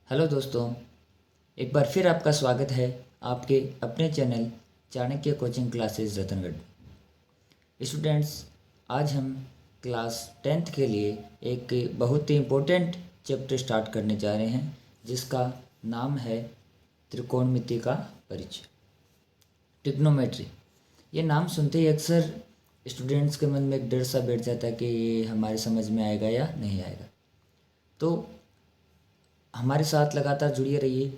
Hello दोस्तों, एक बार फिर आपका स्वागत है आपके अपने channel Chanakya coaching classes Ratangarh. Students, आज हम क्लास 10th के लिए एक बहुत ही इम्पोर्टेंट चैप्टर स्टार्ट करने जा रहे हैं जिसका नाम है त्रिकोणमिति का परिचय, ट्रिग्नोमेट्री। ये नाम सुनते ही अक्सर स्टूडेंट्स के मन में एक डर सा बैठ जाता है कि ये हमारे समझ में आएगा या नहीं आएगा। तो हमारे साथ लगातार जुड़े रहिए।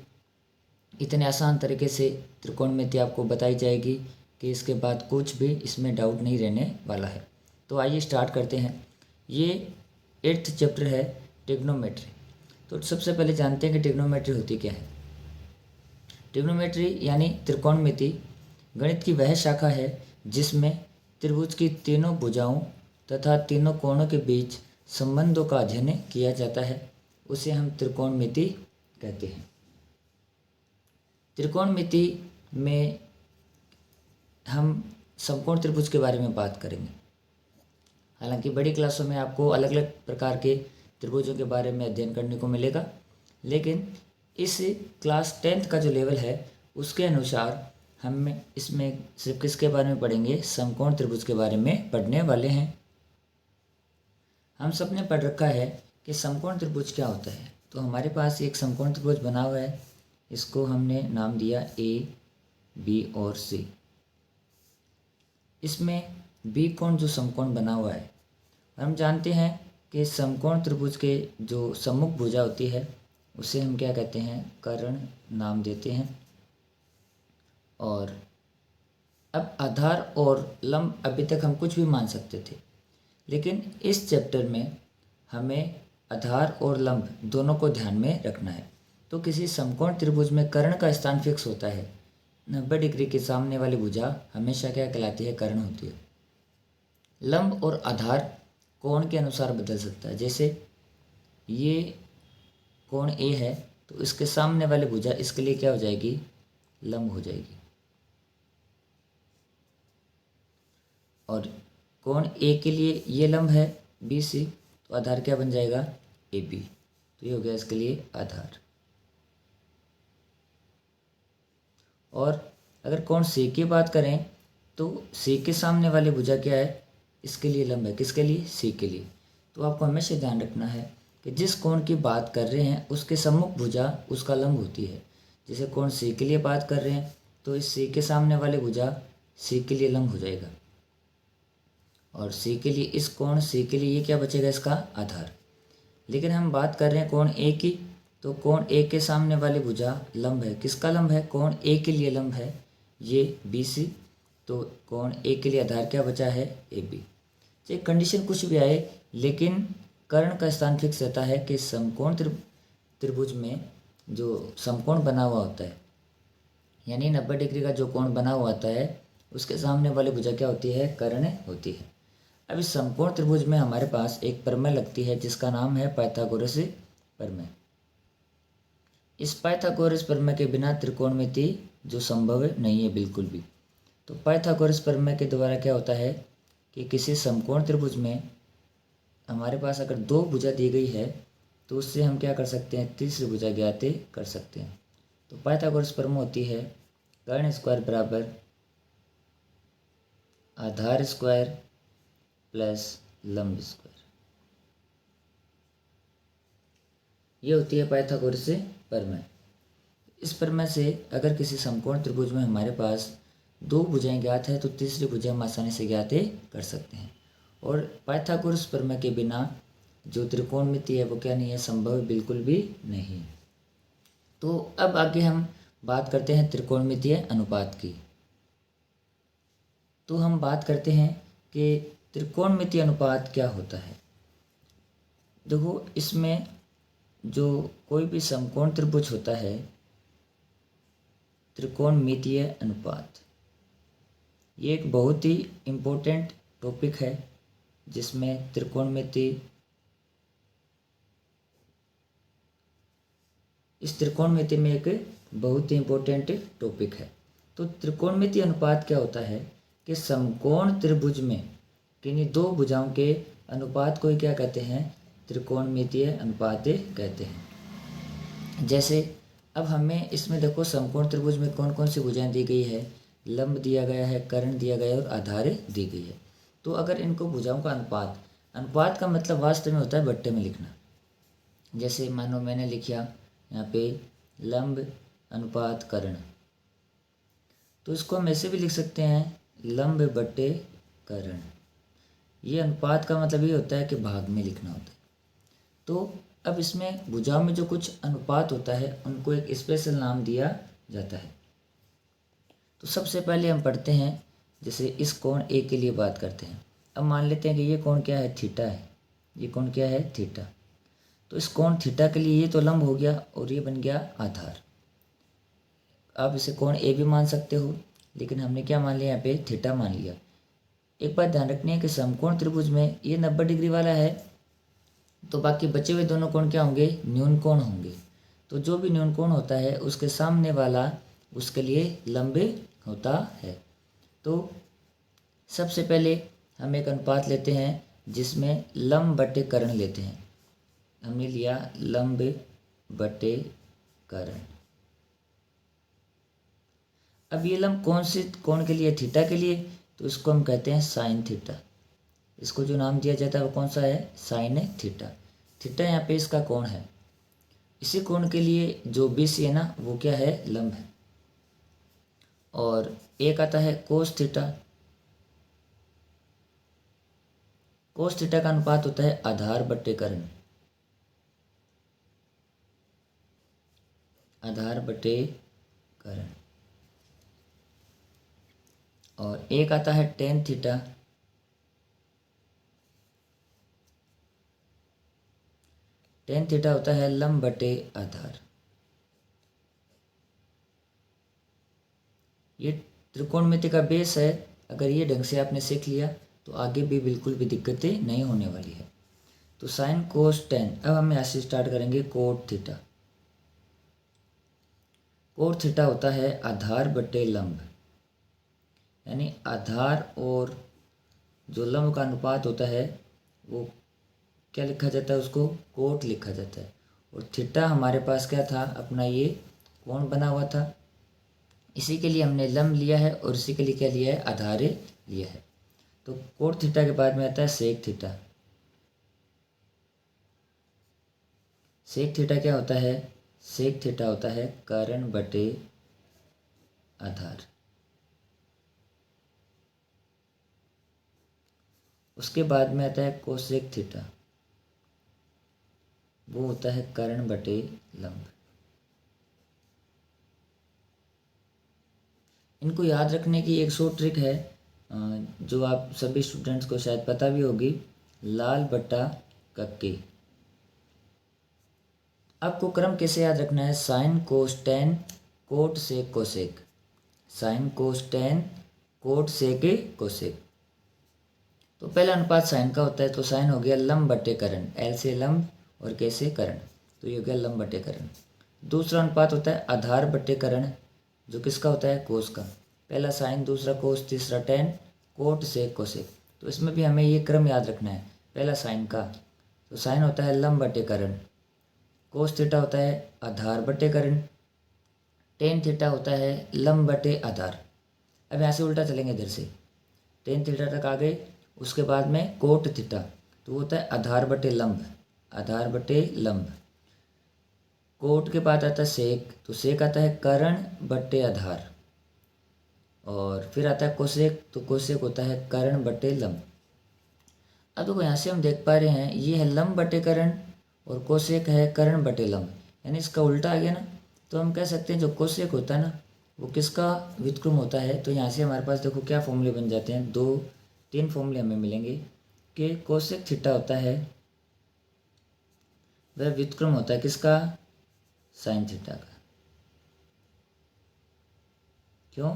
इतने आसान तरीके से त्रिकोणमिति आपको बताई जाएगी कि इसके बाद कुछ भी इसमें डाउट नहीं रहने वाला है। तो आइए स्टार्ट करते हैं। ये 8th चैप्टर है ट्रिग्नोमेट्री। तो सबसे पहले जानते हैं कि ट्रिग्नोमेट्री होती क्या है। ट्रिग्नोमेट्री यानी त्रिकोणमिति गणित की वह शाखा है जिसमें त्रिभुज की तीनों भुजाओं तथा तीनों कोणों के बीच संबंधों का अध्ययन किया जाता है। उसे हम त्रिकोणमिति कहते हैं। त्रिकोणमिति में हम समकोण त्रिभुज के बारे में बात करेंगे। हालांकि बड़ी क्लासों में आपको अलग अलग प्रकार के त्रिभुजों के बारे में अध्ययन करने को मिलेगा, लेकिन इस क्लास 10th का जो लेवल है उसके अनुसार हम इसमें सिर्फ किसके बारे में पढ़ेंगे, समकोण त्रिभुज के बारे में पढ़ने वाले हैं। हम सब ने पढ़ रखा है कि समकोण त्रिभुज क्या होता है। तो हमारे पास एक समकोण त्रिभुज बना हुआ है, इसको हमने नाम दिया ए, बी और सी। इसमें बी कोण जो समकोण बना हुआ है, हम जानते हैं कि समकोण त्रिभुज के जो सम्मुख भुजा होती है उसे हम क्या कहते हैं, कर्ण नाम देते हैं। और अब आधार और लंब अभी तक हम कुछ भी मान सकते थे, लेकिन इस चैप्टर में हमें आधार और लंब दोनों को ध्यान में रखना है। तो किसी समकोण त्रिभुज में कर्ण का स्थान फिक्स होता है। 90 डिग्री के सामने वाली भुजा हमेशा क्या कहलाती है, कर्ण होती है। लंब और आधार कोण के अनुसार बदल सकता है। जैसे ये कोण ए है तो इसके सामने वाली भुजा इसके लिए क्या हो जाएगी, लंब हो जाएगी। और कोण ए के लिए ये लंब है बी सी, तो आधार क्या बन जाएगा, ए बी। तो ये हो गया इसके लिए आधार। और अगर कोण सी की बात करें तो सी के सामने वाली भुजा क्या है, इसके लिए लंब है। किसके लिए, सी के लिए। तो आपको हमेशा ध्यान रखना है कि जिस कोण की बात कर रहे हैं उसके सम्मुख भुजा उसका लंब होती है। जैसे कोण सी के लिए बात कर रहे हैं तो इस सी के सामने वाली भुजा सी के लिए लंब हो जाएगा। और सी के लिए इस कोण सी के लिए ये क्या बचेगा, इसका आधार। लेकिन हम बात कर रहे हैं कोण ए की, तो कोण ए के सामने वाली भुजा लंब है। किसका लंब है, कोण ए के लिए लंब है ये बी सी। तो कोण ए के लिए आधार क्या बचा है, ए बी। चाहे कंडीशन कुछ भी आए, लेकिन कर्ण का स्थान फिक्स रहता है कि समकोण त्रिभुज में जो समकोण बना हुआ होता है, यानी 90 डिग्री का जो कोण बना हुआ होता है उसके सामने वाली भुजा क्या होती है, कर्ण होती है। अब इस समकोण त्रिभुज में हमारे पास एक प्रमेय लगती है जिसका नाम है पाइथागोरस प्रमेय। इस पाइथागोरस प्रमेय के बिना त्रिकोणमिति जो संभव नहीं है बिल्कुल भी। तो पाइथागोरस प्रमेय के द्वारा क्या होता है कि किसी समकोण त्रिभुज में हमारे पास अगर दो भुजा दी गई है तो उससे हम क्या कर सकते हैं, तीसरी भुजा ज्ञात कर सकते हैं। तो पाइथागोरस प्रमेय होती है कर्ण स्क्वायर बराबर आधार स्क्वायर प्लस लंब स्क्वायर। ये होती है पाइथागोरस प्रमेय। इस प्रमेय से अगर किसी समकोण त्रिभुज में हमारे पास दो भुजाएं ज्ञात है तो तीसरी भुजा हम आसानी से ज्ञात कर सकते हैं। और पाइथागोरस प्रमेय के बिना जो त्रिकोणमिति है वो क्या नहीं है, संभव बिल्कुल भी नहीं। तो अब आगे हम बात करते हैं त्रिकोणमितीय अनुपात की। तो हम बात करते हैं कि त्रिकोणमितीय अनुपात क्या होता है। देखो, इसमें जो कोई भी समकोण त्रिभुज होता है, त्रिकोणमितीय अनुपात ये एक बहुत ही इम्पोर्टेंट टॉपिक है जिसमें त्रिकोणमिति, इस त्रिकोणमिति में एक बहुत ही इम्पोर्टेंट टॉपिक है। तो त्रिकोणमितीय अनुपात क्या होता है कि समकोण त्रिभुज में किन्हीं दो भुजाओं के अनुपात को ही क्या कहते हैं, त्रिकोणमितीय अनुपात कहते हैं। जैसे अब हमें इसमें देखो समकोण त्रिभुज में कौन कौन सी भुजाएं दी गई है, लंब दिया गया है, कर्ण दिया गया है और आधार दी गई है। तो अगर इनको भुजाओं का अनुपात, अनुपात का मतलब वास्तव में होता है बट्टे में लिखना। जैसे मानो मैंने लिखा यहाँ पे लंब अनुपात कर्ण, तो इसको हम ऐसे भी लिख सकते हैं लंब बट्टे कर्ण। ये अनुपात का मतलब ये होता है कि भाग में लिखना होता है। तो अब इसमें भुजाओं में जो कुछ अनुपात होता है उनको एक स्पेशल नाम दिया जाता है। तो सबसे पहले हम पढ़ते हैं, जैसे इस कोण ए के लिए बात करते हैं। अब मान लेते हैं कि ये कोण क्या है, थीटा है। ये कोण क्या है, थीटा। तो इस कोण थीटा के लिए ये तो लंब हो गया और ये बन गया आधार। आप इसे कोण ए भी मान सकते हो, लेकिन हमने क्या मान लिया यहाँ पे, थीटा मान लिया। एक बात ध्यान रखनी है कि समकोण त्रिभुज में ये 90 डिग्री वाला है, तो बाकी बचे हुए दोनों कोण क्या होंगे, न्यून कोण होंगे। तो जो भी न्यून कोण होता है उसके सामने वाला उसके लिए लंब होता है। तो सबसे पहले हम एक अनुपात लेते हैं जिसमें लंब बटे कर्ण लेते हैं। हमने लिया लंब बटे कर्ण। अब ये लंब कौन से कोण के लिए, थीटा के लिए, तो इसको हम कहते हैं साइन थीटा। इसको जो नाम दिया जाता है वो कौन सा है, साइन थीटा। थीटा यहाँ पे इसका कोण है। इसी कोण के लिए जो BC है ना वो क्या है, लंब है। और एक आता है कोस थीटा। कोस थीटा का अनुपात होता है आधार बट्टे कर्ण। आधार बटे कर्ण। और एक आता है टेन थीटा। टेन थीटा होता है लंब बटे आधार। ये त्रिकोणमिति का बेस है। अगर ये ढंग से आपने सीख लिया तो आगे भी बिल्कुल भी दिक्कतें नहीं होने वाली है। तो साइन कोस टेन। अब हम यहाँ से स्टार्ट करेंगे कोट थीटा। कोट थीटा होता है आधार बटे लंब, यानी आधार और जो लंब का अनुपात होता है वो क्या लिखा जाता है, उसको कोट लिखा जाता है। और थीटा हमारे पास क्या था, अपना ये कोण बना हुआ था। इसी के लिए हमने लंब लिया है और इसी के लिए क्या लिया है, आधार लिया है। तो कोट थीटा के बाद में आता है सेक थीटा। सेक थीटा क्या होता है, सेक थीटा होता है कर्ण बटे आधार। उसके बाद में आता है कोसेक थीटा। वो होता है कर्ण बटे लंब। इनको याद रखने की एक शॉर्ट ट्रिक है जो आप सभी स्टूडेंट्स को शायद पता भी होगी, लाल बट्टा कक्के। आपको क्रम कैसे याद रखना है, sine cos tan cot sec cosec. Sine cos tan cot sec cosec. तो पहला अनुपात साइन का होता है, तो साइन हो गया लंब बटे कर्ण। एल से लंब और के से कर्ण, तो ये हो गया लंब बटे कर्ण। दूसरा अनुपात होता है आधार बटे कर्ण, जो किसका होता है, कोस का। पहला साइन, दूसरा कोस, तीसरा टेन कोट सेक कोसेक। तो इसमें भी हमें ये क्रम याद रखना है। पहला साइन का, तो साइन होता है लंब बटे कर्ण। कोस थीटा होता है आधार बटे कर्ण। टेन थीटा होता है लंब बटे आधार। अब यहाँ से उल्टा चलेंगे इधर से, टेन थीटा तक आ गए। उसके बाद में कोट थीटा, तो होता है आधार बटे लंब। आधार बटे लंब। कोट के बाद आता है सेक, तो सेक आता है कर्ण बटे आधार। और फिर आता है कोसेक, तो कोसेक होता है कर्ण बटे लंब। अब देखो यहाँ से हम देख पा रहे हैं ये है लंब बटे कर्ण और कोसेक है कर्ण बटे लंब, यानी इसका उल्टा आ गया ना। तो हम कह सकते हैं जो कोसेक होता है ना वो किसका व्युत्क्रम होता है। तो यहाँ से हमारे पास देखो क्या फॉर्मूले बन जाते हैं, 2-3 फॉर्मूले हमें मिलेंगे कि कोसेक थीटा होता है वह व्युत्क्रम होता है किसका, साइन थीटा का। क्यों,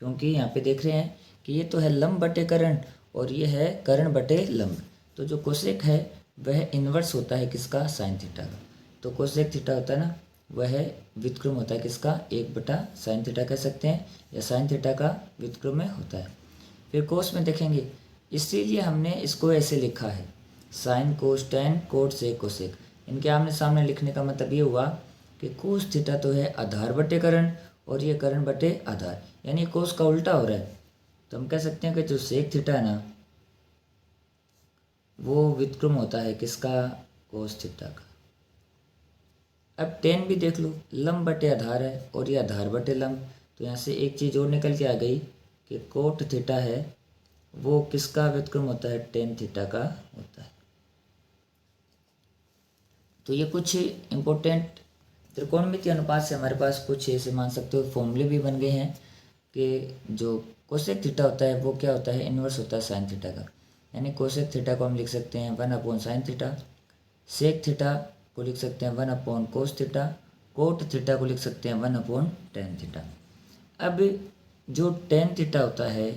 क्योंकि यहाँ पे देख रहे हैं कि ये तो है लंब बटे कर्ण और ये है कर्ण बटे लंब। तो जो कोसेक है वह इन्वर्स होता है किसका, साइन थीटा का। तो कोसेक थीटा होता है ना वह व्युत्क्रम होता है किसका, 1/साइन थीटा कह सकते हैं, या साइन थीटा का व्युत्क्रम में होता है। फिर कोस में देखेंगे, इसीलिए हमने इसको ऐसे लिखा है sine cos tan cot sec cosec. इनके आमने सामने लिखने का मतलब ये हुआ कि कि कोस थीटा तो है आधार बटे करण और ये करण बटे आधार, यानी कोस का उल्टा हो रहा है। तो हम कह सकते हैं कि जो सेक थीटा है ना वो व्युत्क्रम होता है किसका, कोस थीटा का। अब टेन भी देख लो, लंब बटे आधार है और ये आधार बटे लंब, तो यहाँ से एक चीज़ और निकल के आ गई कि कोट थीटा है वो किसका व्युत्क्रम होता है, टेन थीटा का होता है। तो ये कुछ इम्पोर्टेंट त्रिकोणमितीय अनुपात से हमारे पास कुछ ऐसे मान सकते हो फॉर्मूले भी बन गए हैं कि जो कोसेक थीटा होता है वो क्या होता है, इन्वर्स होता है साइन थीटा का। यानी कोसेक थीटा को हम लिख सकते हैं 1 साइन थीटा, सेक थीटा को लिख सकते हैं 1 कोस थीटा, कोट थीटा को लिख सकते हैं 1 टेन थीटा। अब जो टेन थीटा होता है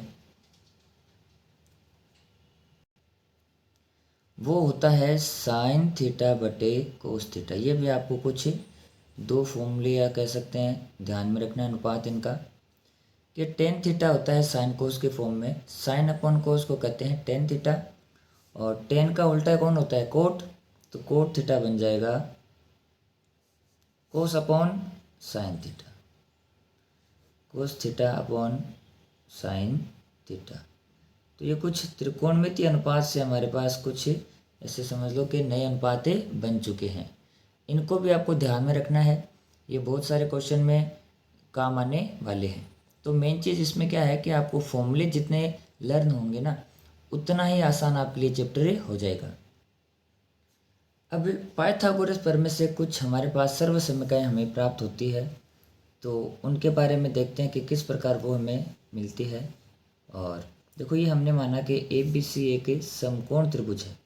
वो होता है साइन थीटा बटे कोस थीटा। ये भी आपको कुछ दो फॉर्मूले या कह सकते हैं ध्यान में रखना अनुपात इनका, कि टेन थीटा होता है साइन कोस के फॉर्म में, साइन अपॉन कोस को कहते हैं टेन थीटा, और टेन का उल्टा कौन होता है, कोट, तो कोट थीटा बन जाएगा कोस upon sine theta, cos theta upon sine theta. तो ये कुछ त्रिकोणमितीय अनुपात से हमारे पास कुछ ऐसे समझ लो कि नए अनुपात बन चुके हैं। इनको भी आपको ध्यान में रखना है, ये बहुत सारे क्वेश्चन में काम आने वाले हैं। तो मेन चीज़ इसमें क्या है कि आपको फॉर्मूले जितने लर्न होंगे ना उतना ही आसान आपके लिए चैप्टर हो जाएगा। अब पाइथागोरस प्रमेय से कुछ हमारे पास सर्वसमीकरण हमें प्राप्त होती है, तो उनके बारे में देखते हैं कि किस प्रकार वो हमें मिलती है। और देखो ये हमने माना कि ABC एक समकोण त्रिभुज है।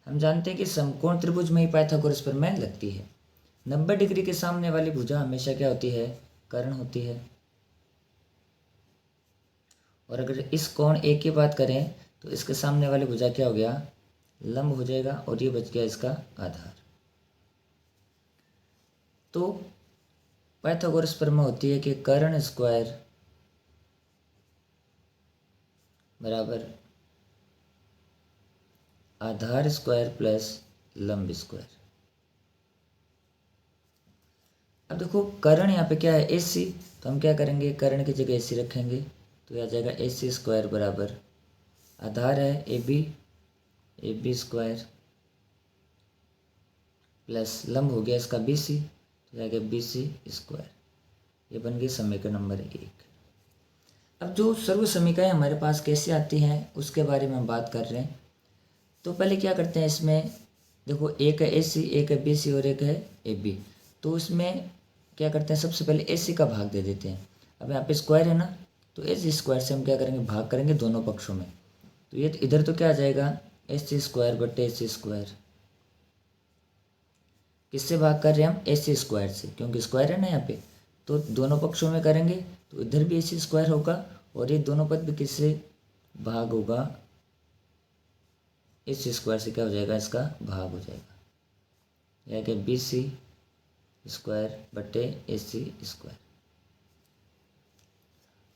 हम जानते हैं कि समकोण त्रिभुज में ही पाइथागोरस प्रमेय लगती है। 90 डिग्री के सामने वाली भुजा हमेशा क्या होती है, कर्ण होती है। और अगर इस कोण A की बात करें तो इसके सामने वाली भुजा क्या हो गया, लंब हो जाएगा, और ये बच गया इसका आधार। तो पाइथागोरस प्रमेय होती है कि कर्ण स्क्वायर बराबर आधार स्क्वायर प्लस लंब स्क्वायर। अब देखो कर्ण यहाँ पे क्या है, AC, तो हम क्या करेंगे, कर्ण की जगह AC रखेंगे, तो यह आ जाएगा AC स्क्वायर बराबर आधार है AB स्क्वायर प्लस लंब हो गया इसका BC, तो जाएगा BC स्क्वायर। ये बन गई समीकरण नंबर 1। अब जो सर्व समीकरण हमारे पास कैसे आती हैं उसके बारे में हम बात कर रहे हैं। तो पहले क्या करते हैं, इसमें देखो एक है AC, एक है BC और एक है AB। तो इसमें क्या करते हैं, सबसे पहले AC का भाग दे देते हैं। अब यहाँ पे स्क्वायर है ना, तो AC स्क्वायर से हम क्या करेंगे, भाग करेंगे दोनों पक्षों में। तो ये इधर तो क्या आ जाएगा, AC स्क्वायर बटे AC स्क्वायर। किससे भाग कर रहे हैं हम, AC स्क्वायर से, क्योंकि स्क्वायर है ना यहाँ पे। तो दोनों पक्षों में करेंगे तो इधर भी AC स्क्वायर होगा और ये दोनों पद भी किससे भाग होगा, AC स्क्वायर से क्या हो जाएगा, इसका भाग हो जाएगा, यह कि BC स्क्वायर बटे AC स्क्वायर।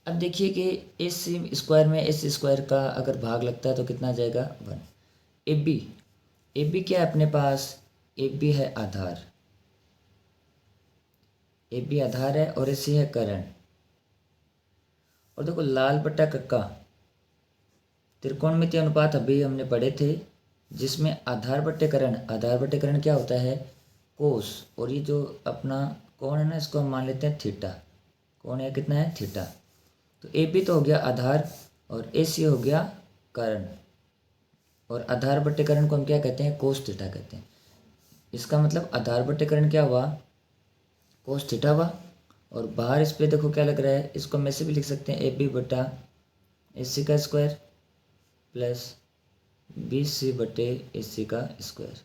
अब देखिए कि AC स्क्वायर में AC स्क्वायर का अगर भाग लगता है तो कितना आ जाएगा, 1। AB क्या है अपने पास, AB है आधार, AB आधार है और AC है कर्ण। और देखो लाल बटा कक्का त्रिकोणमितीय अनुपात अभी हमने पढ़े थे, जिसमें आधार बटे कर्ण क्या होता है, कोस, और ये जो अपना कोण है ना इसको हम मान लेते हैं थीटा। कोण है कितना है, थीटा। तो AB तो हो गया आधार और AC हो गया कर्ण, और आधार बटे कर्ण को हम क्या कहते हैं, कोस थीटा कहते हैं। इसका मतलब आधार बटे कर्ण क्या हुआ, कोस थीटा हुआ। और बाहर इस पे देखो क्या लग रहा है, इसको हम ऐसे भी लिख सकते हैं AB बटा AC का स्क्वायर प्लस BC बटे AC का स्क्वायर।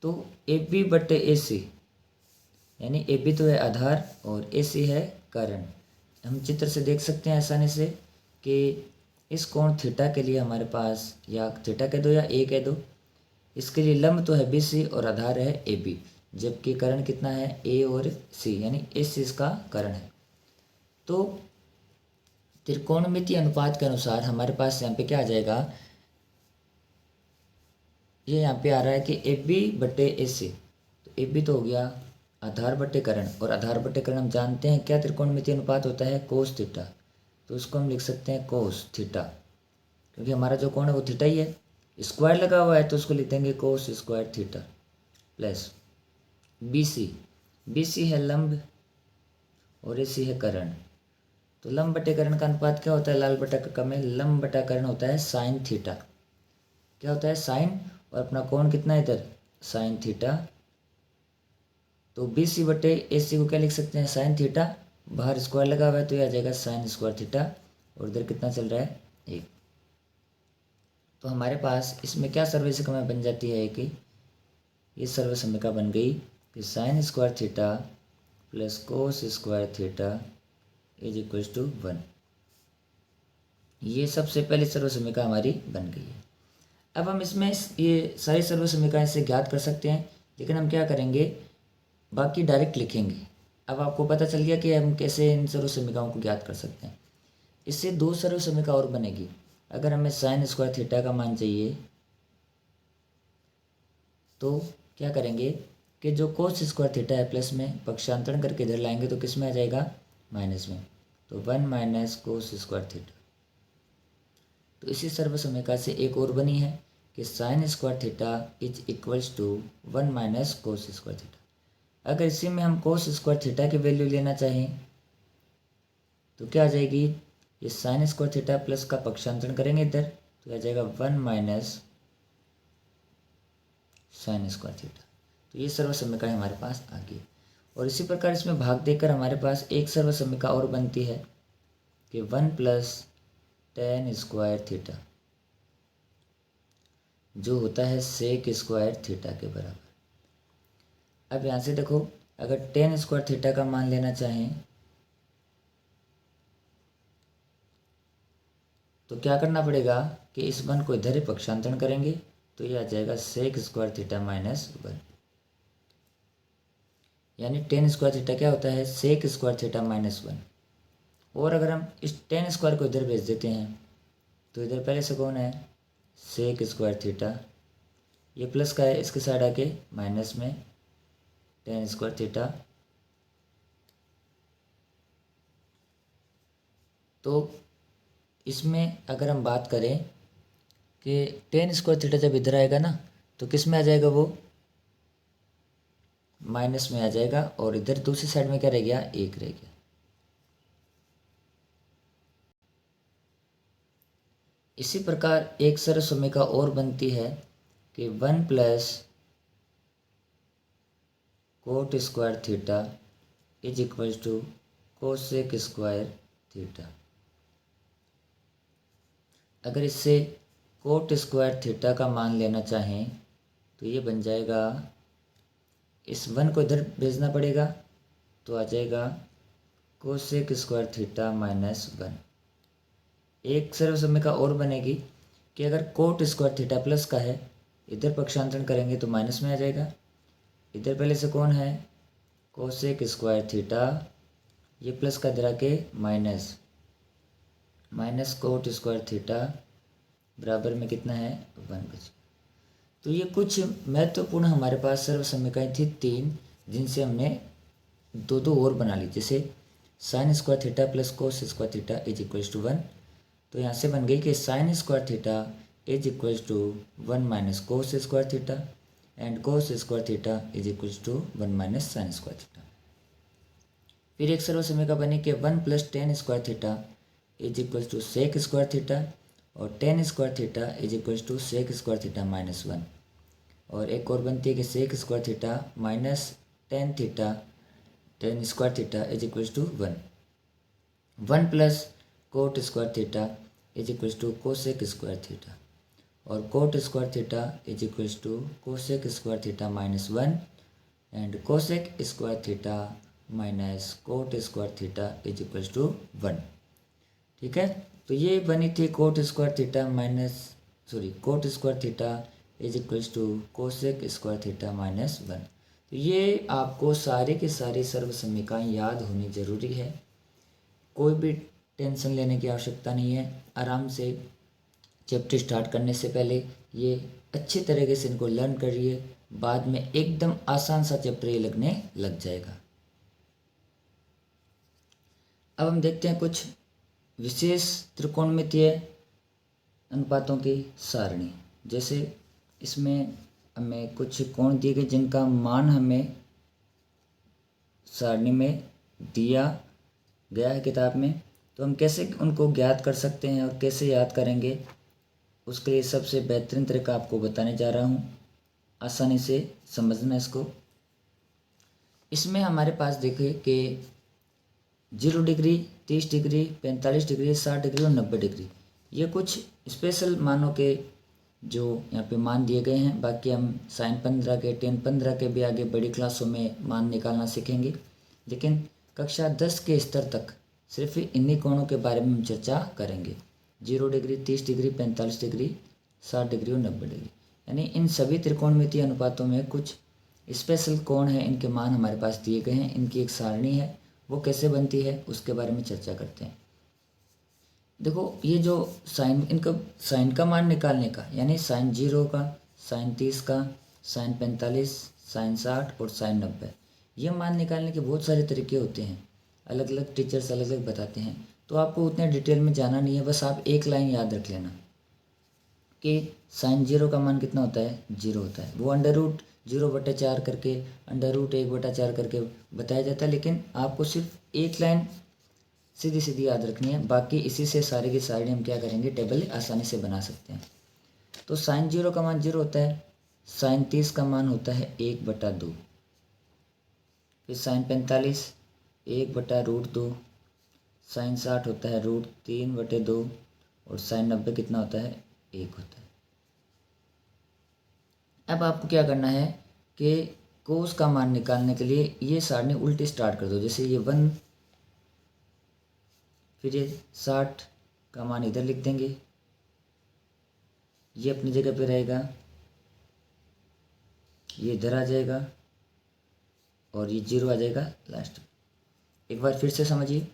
तो AB बटे AC यानी AB तो है आधार और AC है कर्ण। हम चित्र से देख सकते हैं आसानी से कि इस कोण थीटा के लिए हमारे पास, या थीटा कह दो या A कह दो, इसके लिए लंब तो है BC और आधार है AB, जबकि कर्ण कितना है, A और C, यानी AC इसका कर्ण है। तो त्रिकोणमितीय अनुपात के अनुसार हमारे पास यहाँ पे क्या आ जाएगा, ये यहाँ पे आ रहा है कि AB बटे AC। तो ए बी तो हो गया आधार बटे कर्ण, और आधार बटे कर्ण हम जानते हैं क्या त्रिकोणमितीय अनुपात होता है, कोस थीटा। तो उसको हम लिख सकते हैं कोस थीटा, क्योंकि हमारा जो कोण है वो थीटा ही है। स्क्वायर लगा हुआ है तो उसको लिख देंगे cos square theta plus B C. B C है लंब और ए सी है कर्ण। तो लंब बटे कर्ण का अनुपात क्या होता है, लाल बटा का में लंब बटा कर्ण होता है साइन थीटा। क्या होता है, साइन, और अपना कोण कितना है इधर, साइन थीटा। तो बी सी बटे ए सी को क्या लिख सकते हैं, साइन थीटा। बाहर स्क्वायर लगा हुआ है तो यह आ जाएगा साइन स्क्वायर थीटा, और इधर कितना चल रहा है, 1। तो हमारे पास इसमें क्या सर्वसमीकरण में बन जाती है कि ये सर्वसमीकरण बन गई कि sine square theta plus cos square theta is equal to 1। ये सबसे पहले सर्वसमीकरण हमारी बन गई है। अब हम इसमें ये सारी सर्वसमीकरण से ज्ञात कर सकते हैं, लेकिन हम क्या करेंगे, बाकी डायरेक्ट लिखेंगे। अब आपको पता चल गया कि हम कैसे इन सर्वसमीकरणों को ज्ञात कर सकते हैं। इससे दो सर्वसमीकरण और बनेगी। अगर हमें साइन स्क्वायर थीटा का मान चाहिए तो क्या करेंगे कि जो कोस स्क्वायर थीटा है प्लस में पक्षांतरण करके इधर लाएंगे तो किस में आ जाएगा, माइनस में। तो 1 माइनस कोस स्क्वायर थीटा। तो इसी सर्वसमीकरण से एक और बनी है कि sine square theta is equals to 1 minus cos square theta. अगर इसी में हम कोस स्क्वायर थीटा की वैल्यू लेना चाहें तो क्या आ जाएगी, ये साइन स्क्वायर थीटा प्लस का पक्षांतरण करेंगे इधर तो आ जाएगा 1 माइनस साइन स्क्वायर थीटा। तो ये सर्वसमीकरण हमारे पास आ गई। और इसी प्रकार इसमें भाग देकर हमारे पास एक सर्वसमीकरण और बनती है कि 1 प्लस टेन स्क्वायर थीटा जो होता है सेक स्क्वायर थीटा के बराबर। अब यहाँ से देखो, अगर टेन स्क्वायर थीटा का मान लेना चाहें तो क्या करना पड़ेगा कि इस 1 को इधर ही पक्षांतरण करेंगे तो ये आ जाएगा सेक स्क्वायर थीटा माइनस 1। यानी टेन स्क्वायर थीटा क्या होता है, सेक स्क्वायर थीटा माइनस 1। और अगर हम इस टेन स्क्वायर को इधर भेज देते हैं तो इधर पहले से कौन है, सेक स्क्वायर थीटा। ये प्लस का है, इसके साइड आके माइनस में टेन स्क्वायर थीटा। तो इसमें अगर हम बात करें कि टेन स्क्वायर थीटा जब इधर आएगा ना तो किस में आ जाएगा, वो माइनस में आ जाएगा, और इधर दूसरी साइड में क्या रह गया, 1 रह गया। इसी प्रकार एक सर्वसमीकरण और बनती है कि 1 plus cot square theta is equal to cosec square theta. अगर इससे कोट स्क्वायर थीटा का मान लेना चाहें तो ये बन जाएगा, इस 1 को इधर भेजना पड़ेगा तो आ जाएगा कोसेक स्क्वायर थीटा माइनस 1। एक सर्वसमीकरण और बनेगी कि अगर कोट स्क्वायर थीटा प्लस का है, इधर पक्षांतरण करेंगे तो माइनस में आ जाएगा। इधर पहले से कौन है, कोसेक स्क्वायर थीटा, ये प्लस का इधर आके minus minus cot square theta बराबर में कितना है, 1 बच। तो ये कुछ महत्वपूर्ण हमारे पास सर्वसमीकरण थी 3, जिनसे हमने दो और बना ली। जैसे sine square theta plus cos square theta is equals to 1। तो यहाँ से बन गई कि sine square theta is equals to 1 minus cos square theta and cos square theta is equals to 1 minus sine square theta. फिर एक सर्वसमीकरण बनी कि 1 plus tan square theta is equals to sec square theta, और tan square theta is equals to sec square theta minus 1। और एक और बनती है कि sec square theta minus tan theta tan square theta is equals to 1। 1 plus cot square theta is equals to cosec square theta, और cot square theta is equals to cosec square theta minus 1 and cosec square theta minus cot square theta is equals to 1। ठीक है, तो ये बनी थी cot square theta cot square theta is equals to cosec square theta minus 1। तो ये आपको सारे के सारे सर्वसमीकरण याद होनी जरूरी है। कोई भी टेंशन लेने की आवश्यकता नहीं है। आराम से चैप्टर स्टार्ट करने से पहले ये अच्छे तरीके से इनको लर्न करिए बाद में एकदम आसान सा चैप्टर ये लगने लग जाएगा। अब हम देखते हैं कुछ विशेष त्रिकोणमितीय अनुपातों की सारणी। जैसे इसमें हमें कुछ कोण दिए गए जिनका मान हमें सारणी में दिया गया है किताब में, तो हम कैसे उनको ज्ञात कर सकते हैं और कैसे याद करेंगे, उसके लिए सबसे बेहतरीन तरीका आपको बताने जा रहा हूँ। आसानी से समझना इसको। इसमें हमारे पास देखिए कि 0 डिग्री, 30 डिग्री, 45 डिग्री, 60 डिग्री और 90 डिग्री, ये कुछ स्पेशल मानों के जो यहाँ पे मान दिए गए हैं। बाकी हम sin 15 के, tan 15 के भी आगे बड़ी क्लासों में मान निकालना सीखेंगे, लेकिन कक्षा 10 के स्तर तक सिर्फ इन्हीं कोणों के बारे में हम चर्चा करेंगे। 0 डिग्री, 30 डिग्री, 45 डिग्री, 60 डिग्री और 90 डिग्री, यानी इन सभी त्रिकोणमितीय अनुपातों में कुछ स्पेशल कोण हैं, इनके मान हमारे पास दिए गए हैं, इनकी एक सारणी है, वो कैसे बनती है उसके बारे में चर्चा करते हैं। देखो ये जो साइन, इनका साइन का मान निकालने का, यानी sin 0 का, sin 30 का, sin 45, sin 60 और sin 90, ये मान निकालने के बहुत सारे तरीके होते हैं। अलग अलग टीचर्स अलग अलग बताते हैं, तो आपको उतने डिटेल में जाना नहीं है। बस आप एक लाइन याद रख लेना कि sin 0 का मान कितना होता है, 0 होता है। वो √0/4 करके, √1/4 करके बताया जाता है, लेकिन आपको सिर्फ एक लाइन सीधी सीधी याद रखनी है। बाकी इसी से सारी की सारी हम क्या करेंगे, टेबल आसानी से बना सकते हैं। तो sin 0 का मान 0 होता है, sin 30 का मान होता है 1/2, फिर sin 45 1/√2, sin 60 होता है √3/2 और sin 90 कितना होता है, 1 होता है। अब आपको क्या करना है कि कोस का मान निकालने के लिए ये सारणी उल्टी स्टार्ट कर दो। जैसे ये 1, फिर ये 60 का मान इधर लिख देंगे, ये अपनी जगह पे रहेगा, ये इधर आ जाएगा और ये 0 आ जाएगा लास्ट में। एक बार फिर से समझिए,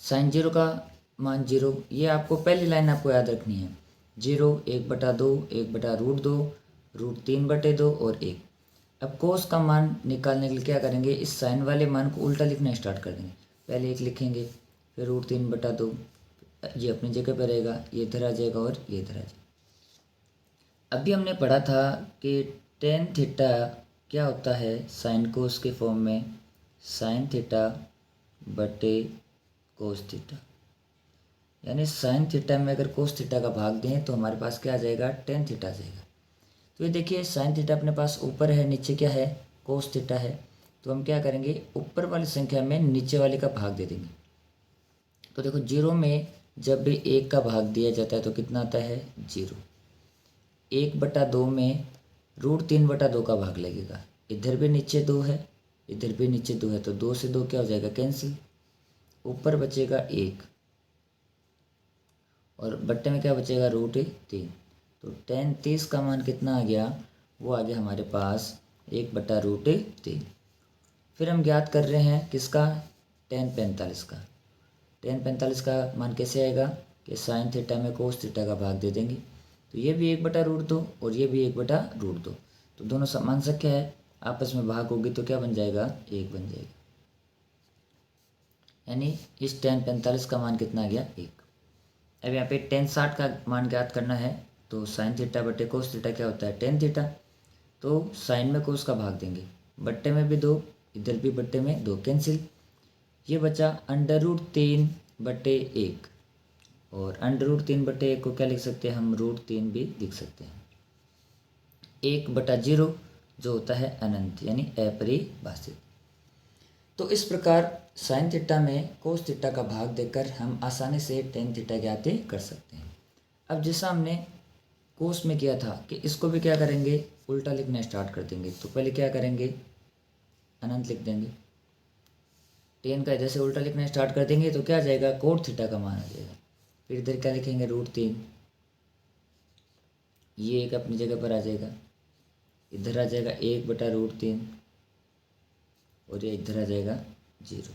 sin 0 का मान 0, ये आपको पहली लाइन आपको याद रखनी है। 0, 1/2, 1/√2, √3/2 और 1। अब कोस का मान निकालने के लिए क्या करेंगे, इस साइन वाले मान को उल्टा लिखना स्टार्ट कर देंगे। पहले 1 लिखेंगे, फिर √3/2, ये अपनी जगह पर रहेगा, ये इधर आ जाएगा और ये इधर आ जाएगा। अभी हमने पढ़ा था कि tan थीटा क्या होता है साइन कोस के फॉर्म में, sin थीटा बटे कोस थीटा, यानी sin थीटा में अगर कोस थीटा का भाग दें तो हमारे पास क्या आ जाएगा, tan थीटा आ जाएगा। तो ये देखिए sin थीटा अपने पास ऊपर है, नीचे क्या है, कोस थीटा है। तो हम क्या करेंगे, ऊपर वाली संख्या में नीचे वाले का भाग दे देंगे। तो देखो 0 में जब भी 1 का भाग दिया जाता है तो कितना आता है, 0। 1/2 में √3/2 का भाग लगेगा, इधर भी नीचे 2 है, इधर भी नीचे 2 है, तो 2 से 2 क्या हो जाएगा, कैंसिल। ऊपर बचेगा 1 और बट्टे में क्या बचेगा, √3। तो tan 30 का मान कितना आ गया, वो आ गया हमारे पास 1/√3। फिर हम ज्ञात कर रहे हैं किसका, tan 45 का। tan 45 का मान कैसे आएगा कि sin थीटा में कोस थीटा का भाग दे देंगे, तो ये भी 1/√2 और ये भी 1/√2, तो दोनों समान संख्या है, आपस में भाग होगी तो क्या बन जाएगा, 1 बन जाएगा। यानी इस tan 45 का मान कितना आ गया, 1। अब यहाँ पे tan 60 का मान ज्ञात करना है, तो sin थीटा बटे कोस थीटा क्या होता है, tan थीटा। तो साइन में कोस का भाग देंगे, बट्टे में भी 2, इधर भी बट्टे में 2, कैंसिल। ये बचा √3/1 और √3/1 को क्या लिख सकते हैं हम, √3 भी लिख सकते हैं। 1/0 जो होता है अनंत, यानी अपरिभाषित। तो इस प्रकार साइन थीटा में कोस थीटा का भाग देकर हम आसानी से tan थीटा ज्ञात कर सकते हैं। अब जैसा हमने कोस में किया था कि इसको भी क्या करेंगे, उल्टा लिखना स्टार्ट कर देंगे। तो पहले क्या करेंगे, अनंत लिख देंगे, tan का इधर से उल्टा लिखना स्टार्ट कर देंगे तो क्या आ जाएगा, कोट थीटा का मान आ जाएगा। फिर इधर क्या लिखेंगे, √3, ये एक अपनी जगह पर आ जाएगा, इधर आ जाएगा 1/√3 और ये इधर आ जाएगा 0।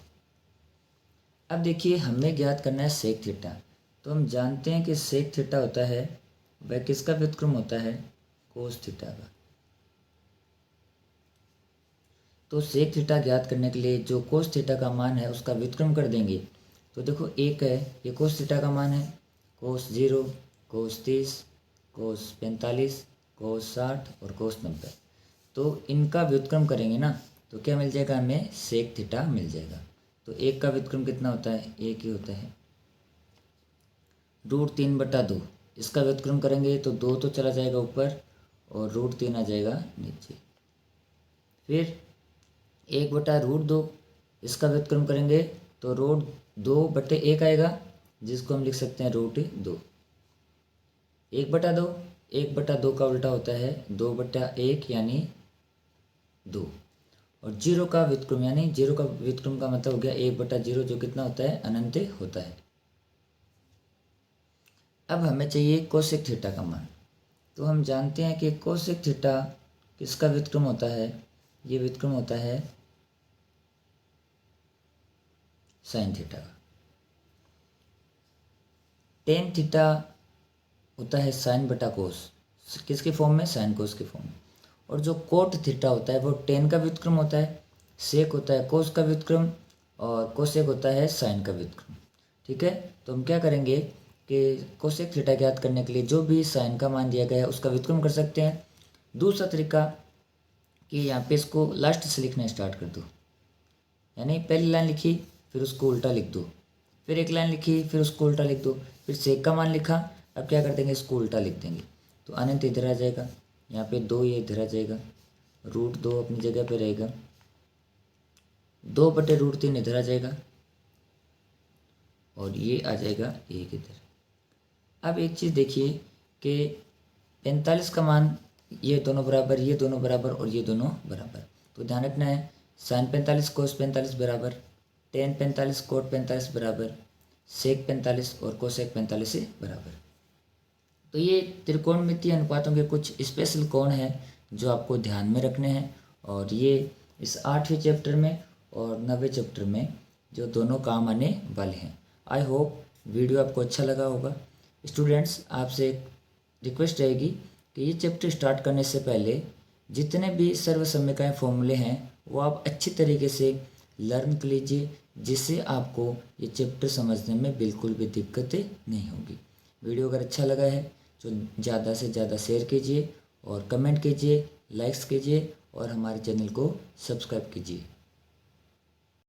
अब देखिए हमें ज्ञात करना है सेक थीटा। तो हम जानते हैं कि सेक थीटा होता है वह किसका व्युत्क्रम होता है, कोस थीटा का। तो सेक थीटा ज्ञात करने के लिए जो कोस थीटा का मान है उसका व्युत्क्रम कर देंगे। तो देखो एक है, ये कोस थीटा का मान है, कोस 0, कोस 30, कोस 45, कोस 60 और कोस 90। तो इनका व्युत्क्रम करेंगे ना तो क्या मिल जाएगा, हमें सेक थीटा मिल जाएगा। तो एक का व्युत्क्रम कितना होता है, एक ही होता है, √3/2। इसका व्युत्क्रम करेंगे तो 2 तो चला जाएगा ऊपर और √3 आ जाएगा नीचे। फिर 1/√2, इसका व्युत्क्रम करेंगे तो √2/1 आएगा, जिसको हम लिख सकते हैं √2। 1/2, 1/2 का उल्टा होता है 2/1 यानी 2। और जीरो का व्युत्क्रम यानी जीरो का व्युत्क्रम का मतलब हो गया 1/0, जो कितना होता है, अनंत होता है। अब हमें चाहिए कोसेक थीटा का मान। तो हम जानते हैं कि कोसेक थीटा किसका व्युत्क्रम होता है, ये व्युत्क्रम होता है साइन थीटा का। टेन थीटा होता है साइन बटा कोस, किसके फॉर्म में, साइन कोस के फॉर्म में। और जो कोट थीटा होता है वो टेन का व्युत्क्रम होता है, सेक होता है कोस का व्युत्क्रम और कोसेक होता है साइन का व्युत्क्रम। ठीक है, तो हम क्या करेंगे कि कोसेक थीटा ज्ञात करने के लिए जो भी साइन का मान दिया गया है उसका व्युत्क्रम कर सकते हैं। दूसरा तरीका कि यहाँ पे इसको लास्ट से लिखना स्टार्ट कर दो, यानी पहली लाइन लिखी फिर उसको उल्टा लिख दो, फिर एक लाइन लिखी फिर उसको उल्टा लिख दो, फिर सेक का मान लिखा, अब क्या कर देंगे, इसको उल्टा लिख देंगे। तो अनंत इधर आ जाएगा, यहाँ पे 2 ये इधर आ जाएगा, √2 अपनी जगह पे रहेगा, 2/√3 इधर आ जाएगा और ये आ जाएगा 1 इधर। अब एक चीज़ देखिए कि 45 का मान ये दोनों बराबर, ये दोनों बराबर और ये दोनों बराबर। तो ध्यान रखना है, साइन 45 कोस 45 बराबर, टेन 45 कोट 45 बराबर, सेक 45 और कोसेक 45 से बराबर। तो ये त्रिकोणमितीय अनुपातों के कुछ स्पेशल कोण हैं जो आपको ध्यान में रखने हैं, और ये इस 8वें चैप्टर में और 9वें चैप्टर में जो दोनों काम आने वाले हैं। आई होप वीडियो आपको अच्छा लगा होगा। स्टूडेंट्स, आपसे एक रिक्वेस्ट रहेगी कि ये चैप्टर स्टार्ट करने से पहले जितने भी सर्वसम्यकाय फॉर्मूले हैं वो आप अच्छी तरीके से लर्न कर लीजिए, जिससे आपको ये चैप्टर समझने में बिल्कुल भी दिक्कतें नहीं होगी। वीडियो अगर अच्छा लगा है तो ज़्यादा से ज़्यादा शेयर कीजिए और कमेंट कीजिए, लाइक्स कीजिए और हमारे चैनल को सब्सक्राइब कीजिए।